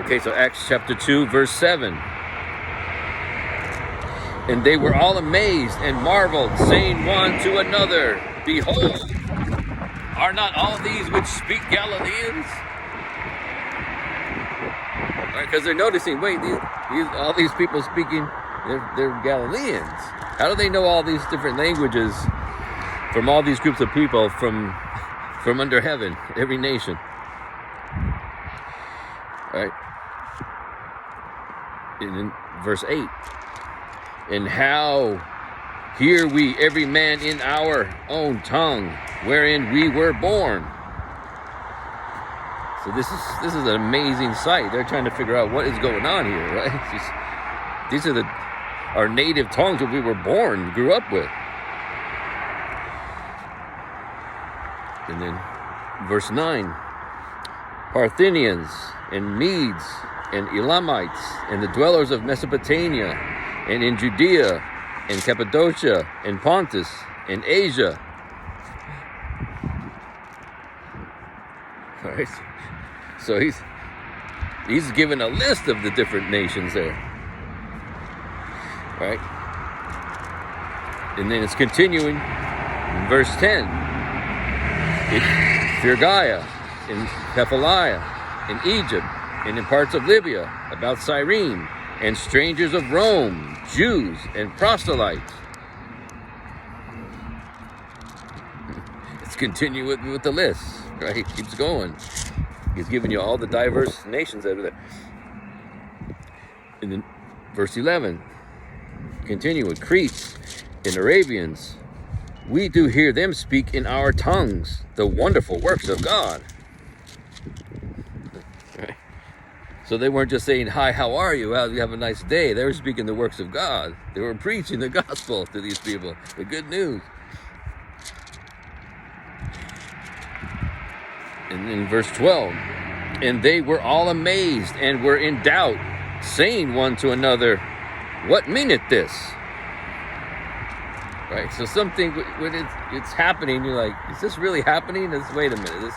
Okay, so Acts chapter 2, verse 7. And they were all amazed and marveled, saying one to another, Behold, are not all these which speak Galileans? Because they're noticing, wait, all these people speaking, they're Galileans. How do they know all these different languages from all these groups of people from under heaven, every nation? All right. And in verse 8, and how hear we every man in our own tongue, wherein we were born. So this is an amazing sight. They're trying to figure out what is going on here, right? These are our native tongues that we were born, grew up with. And then verse 9, Parthians and Medes and Elamites and the dwellers of Mesopotamia and in Judea and Cappadocia and Pontus and Asia. All right. So he's given a list of the different nations there. All right. And then it's continuing in verse 10. Phrygia, in Pamphylia, in Egypt, and in parts of Libya, about Cyrene, and strangers of Rome, Jews, and proselytes. Let's continue with the list, right? It keeps going. He's giving you all the diverse nations that are there. And then verse 11, continue with Cretes and Arabians. We do hear them speak in our tongues the wonderful works of God. Right? So they weren't just saying, hi, how are you? Well, you have a nice day. They were speaking the works of God. They were preaching the gospel to these people, the good news. And in verse 12, and they were all amazed and were in doubt, saying one to another, what meaneth this? Right, so something, when it's happening, you're like, is this really happening? Wait a minute,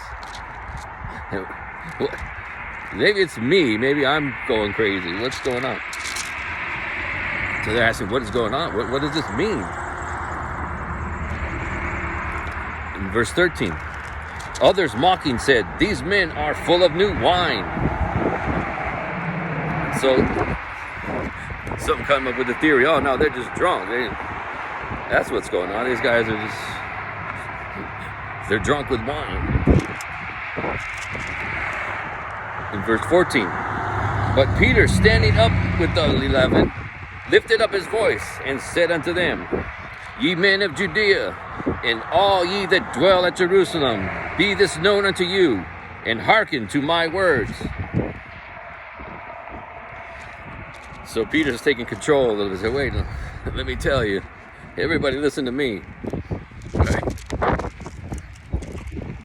maybe it's me, maybe I'm going crazy. What's going on? So they're asking, what is going on? What does this mean? In verse 13, others mocking said, these men are full of new wine. So some come up with the theory, oh no, they're just drunk. That's what's going on. These guys are they're drunk with wine. In verse 14, but Peter, standing up with the 11, lifted up his voice and said unto them, ye men of Judea, and all ye that dwell at Jerusalem, be this known unto you, and hearken to my words. So Peter's taking control of it. He said, wait, let me tell you. Everybody listen to me.